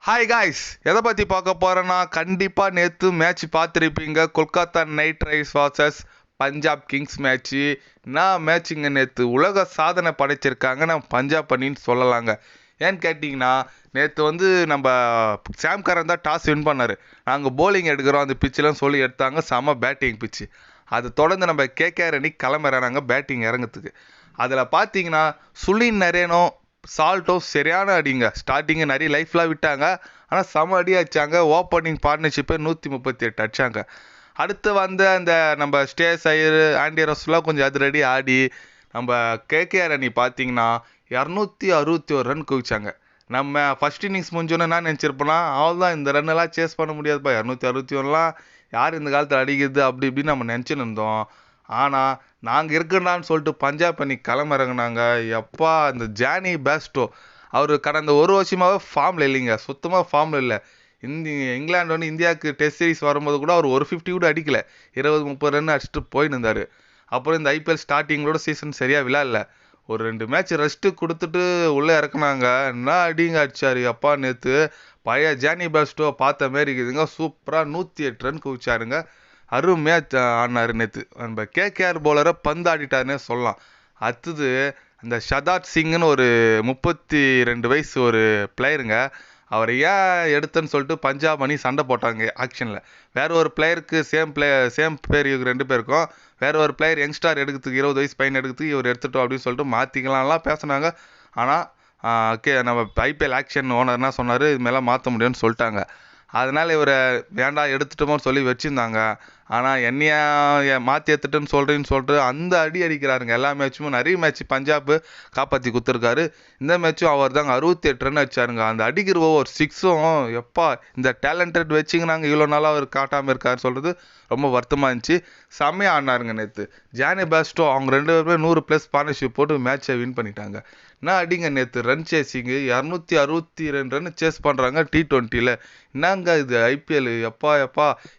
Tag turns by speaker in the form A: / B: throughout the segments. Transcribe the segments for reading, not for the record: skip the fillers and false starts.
A: Hi guys, எதை பற்றி பார்க்க போகிறேன்னா கண்டிப்பாக நேற்று மேட்ச் பார்த்துருப்பீங்க. Kolkata night Riders versus Punjab Kings match. நான் மேட்ச்சுங்க நேற்று உலக சாதனை படைச்சிருக்காங்க நம்ம பஞ்சாப் அணின்னு சொல்லலாங்க. ஏன்னு கேட்டிங்கன்னா நேற்று நம்ம சாம் கரன் தான் டாஸ் வின் பண்ணார். நாங்கள் போலிங் எடுக்கிறோம் அந்த பிச்சிலாம் சொல்லி எடுத்தாங்க. செம பேட்டிங் பிச்சு. அதை தொடர்ந்து நம்ம கேகேஆர் அணி கிளம்புறாங்க பேட்டிங் இறங்கிறதுக்கு. அதில் பார்த்தீங்கன்னா சுழின் நரேனோ சால்ட்டோ சரியான அடிங்க. ஸ்டார்டிங்கு நிறைய லைஃப்லாம் விட்டாங்க, ஆனால் செம அடி அடிச்சாங்க. ஓப்பனிங் பார்ட்னர்ஷிப்பை 138 அடிச்சாங்க. அடுத்து அந்த நம்ம ஸ்டேஸ் ஐயர் ஆண்டி ரஸ்லாம் கொஞ்சம் அதிரடி ஆடி நம்ம கேகேஆர் அணி பார்த்தீங்கன்னா 261 ரன் குவிச்சாங்க. நம்ம ஃபர்ஸ்ட் இன்னிங்ஸ் முடிஞ்சோன்னே நான் நினச்சிருப்போன்னா அவ்வளோதான், இந்த ரன்னெல்லாம் சேஸ் பண்ண முடியாதுப்பா, 261லாம் யார் இந்த காலத்தில் அடிக்கிறது அப்படி இப்படின்னு நம்ம நினச்சின்னு இருந்தோம். ஆனால் நாங்கள் இருக்கண்டான்னு சொல்லிட்டு பஞ்சாப் அணி களமிறங்கினாங்க. எப்பா இந்த ஜானி பேஸ்டோ அவர் கடந்த ஒரு வருஷமாகவே ஃபார்மில் இல்லைங்க, சுத்தமாக ஃபார்மில் இல்லை. இங்கிலாந்து இந்தியாவுக்கு டெஸ்ட் சீரிஸ் வரும்போது கூட அவர் 150 கூட அடிக்கலை, 20-30 ரன் அடிச்சுட்டு போயின்னு இருந்தார். அப்புறம் இந்த ஐபிஎல் ஸ்டார்டிங்களோட சீசன் சரியாக விளையாடல, ஒரு 2 மேட்ச் ரெஸ்ட்டு கொடுத்துட்டு உள்ளே இறக்குனாங்க. என்ன அடிங்க அடிச்சார் அப்பா. நேற்று பழைய ஜானி பேஸ்டோ பார்த்த மாரி இருக்குதுங்க. சூப்பராக 108 ரன் குவிச்சாருங்க. அருமையாக ஆடினார் நேற்று. நம்ம கேகேஆர் பவுலரை பந்து ஆடிட்டாருன்னே சொல்லலாம். அடுத்தது அந்த ஷதாத் சிங்னு ஒரு 32 வயசு ஒரு பிளேயருங்க. அவரை ஏன் எடுத்தேன்னு சொல்லிட்டு பஞ்சாப் அணி சண்டை போட்டாங்க ஆக்ஷனில். வேற ஒரு பிளேயருக்கு சேம் பேர் இவங்க 2 பேருக்கும். வேற ஒரு பிளேயர் யங்ஸ்டார் எடுக்கிறதுக்கு 20 வயசு பையன் எடுக்கிறதுக்கு இவர் எடுத்துட்டோம் அப்படின்னு சொல்லிட்டு மாற்றிக்கலாம்லாம் பேசினாங்க. ஆனால் நம்ம ஐபிஎல் ஆக்ஷன் ஓனர்னா சொன்னார், இது மேலே மாற்ற முடியும்னு சொல்லிட்டாங்க. அதனால் இவரை வேண்டாம் எடுத்துட்டோமோன்னு சொல்லி வச்சுருந்தாங்க. ஆனால் என்னையா மாற்றி எடுத்துட்டுன்னு சொல்லிட்டு அந்த அடி அடிக்கிறாருங்க. எல்லா மேட்சும் நிறைய மேட்ச் பஞ்சாப் காப்பாற்றி கொடுத்துருக்காரு. இந்த மேட்சும் அவர் தாங்க 68 ரன் அடிச்சாருங்க. அந்த அடிக்கிற ஒவ்வொரு சிக்ஸும் எப்பா இந்த டேலண்டட் வச்சுங்க இவ்வளோ நாளாக அவர் காட்டாமல் இருக்காருன்னு சொல்கிறது ரொம்ப வருத்தமாக இருந்துச்சு. செம்மையாக ஆடினாருங்க நேற்று. ஜானி பேஸ்டோ அவங்க 2 பேருமே 100+ பார்ட்னர்ஷிப் போட்டு மேட்சை வின் பண்ணிட்டாங்க. என்ன அடிங்க நேற்று ரன் சேசிங்கு 262 ரன் சேஸ் பண்ணுறாங்க T20யில். என்னங்க இது ஐபிஎல் எப்பா.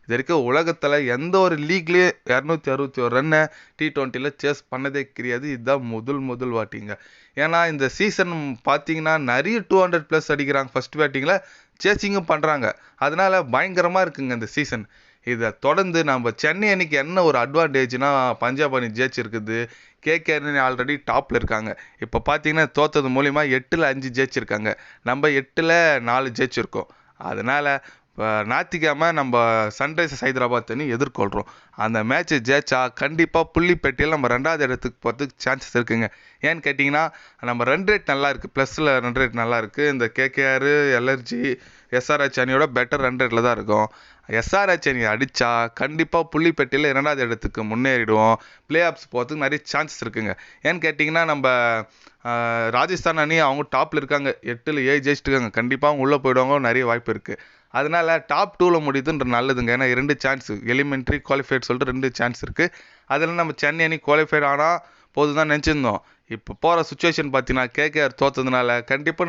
A: இது வரைக்கும் உலகத்தில் எந்த ஒரு லீக்லேயே 261 ரன்னை T20யில் சேஸ் பண்ணதே கிடையாது. இதுதான் முதல் வாட்டிங்க. ஏன்னா இந்த சீசன் பார்த்தீங்கன்னா நிறைய 200+ அடிக்கிறாங்க ஃபர்ஸ்ட் பேட்டிங்கில், சேசிங்கும் பண்ணுறாங்க. அதனால பயங்கரமாக இருக்குங்க இந்த சீசன். இதை தொடர்ந்து நம்ம சென்னை அணிக்கு என்ன ஒரு அட்வான்டேஜ்னா பஞ்சாப் அணி ஜெயிச்சிருக்குது. கேகேஆர் அணி ஆல்ரெடி டாப்பில் இருக்காங்க. இப்போ பார்த்தீங்கன்னா தோத்தது மூலிமா 8ல் 5 ஜெயிச்சிருக்காங்க. நம்ம 8ல் 4 ஜெயிச்சிருக்கோம். அதனால் இப்போ ஞாயிற்றுக்கிழமை நம்ம சன்ரைசர்ஸ் ஹைதராபாத் அணி எதிர்கொள்கிறோம். அந்த மேட்ச்சை ஜெயிச்சா கண்டிப்பாக புள்ளிப்பட்டியல் நம்ம 2வது இடத்துக்கு போகிறதுக்கு சான்சஸ் இருக்குங்க. ஏன்னு கேட்டிங்கன்னா நம்ம ரன் ரேட் நல்லா இருக்குது, ப்ளஸில் ரன் ரேட் நல்லா இருக்குது. இந்த கேகேஆர் எல்ஆர்ஜி எஸ்ஆர்ஹெச் அணியோட பெட்டர் ரன் ரேட்டில் தான் இருக்கும். எஸ்ஆர்ஹெச் அணி அடித்தா கண்டிப்பாக புள்ளிப்பட்டியில் 2வது இடத்துக்கு முன்னேறிடுவோம். பிளே ஆஃப்ஸ் போகிறதுக்கு நிறைய சான்சஸ் இருக்குங்க. ஏன்னு கேட்டிங்கன்னா நம்ம ராஜஸ்தான் அணி அவங்க டாப்பில் இருக்காங்க, 8ல் 7 ஜெயிச்சிட்டு இருக்காங்க. கண்டிப்பாக அவங்க உள்ளே போயிடுவாங்க, நிறைய வாய்ப்பு இருக்குது. அதனால் டாப் 2ல் முடியுதுன்ற நல்லதுங்க. ஏன்னா 2 சான்ஸ் எலிமெண்ட்ரி குவாலிஃபைட் சொல்லிட்டு 2 சான்ஸ் இருக்குது. அதில் நம்ம சென்னை அணி குவாலிஃபைட் ஆனால் போது தான் நினச்சிருந்தோம். இப்போ போகிற சுச்சுவேஷன் பார்த்தீங்கன்னா கேகேஆர் தோற்றதுனால கண்டிப்பாக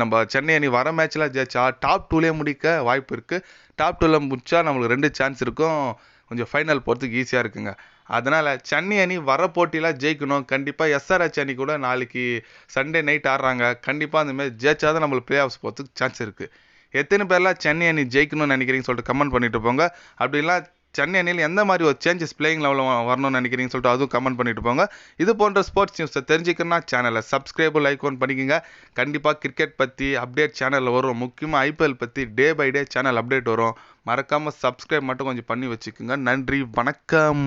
A: நம்ம சென்னை அணி வர மேட்ச்லாம் ஜெயிச்சா டாப் 2லேயே முடிக்க வாய்ப்பு இருக்குது. டாப் 2ல் முடிச்சா நம்மளுக்கு 2 சான்ஸ் இருக்கும், கொஞ்சம் ஃபைனல் போகிறதுக்கு ஈஸியாக இருக்குங்க. அதனால் சென்னை அணி வர போட்டிலாம் ஜெயிக்கணும். கண்டிப்பாக எஸ்ஆர்ஹெச் அணி கூட நாளைக்கு சண்டே நைட் ஆடுறாங்க. கண்டிப்பாக அந்தமாதிரி ஜெயிச்சா தான் நம்மளுக்கு பிளே ஆஃப்ஸ் போகிறதுக்கு சான்ஸ் இருக்குது. எத்தனை பேர்லாம் சென்னை அணி ஜெயிக்கணும்னு நினைக்கிறீங்கன்னு சொல்லிட்டு கமெண்ட் பண்ணிட்டு போங்க. அப்படிலாம் சென்னை அணியில் எந்த மாதிரி ஒரு சேஞ்சஸ் பிளேயிங் லெவலில் வரணும்னு நினைக்கிறீங்கன்னு சொல்லிட்டு அதுவும் கமெண்ட் பண்ணிட்டு போங்க. இது போன்ற ஸ்போர்ட்ஸ் நியூஸை தெரிஞ்சுக்கணும்னா சேனலை சப்ஸ்கிரைப் லைக் பண்ணிக்கோங்க. கண்டிப்பாக கிரிக்கெட் பற்றி அப்டேட் சேனலில் வரும். முக்கியமாக ஐபிஎல் பற்றி day by day channel update வரும். மறக்காமல் சப்ஸ்கிரைப் மட்டும் கொஞ்சம் பண்ணி வச்சுக்கோங்க. நன்றி, வணக்கம்.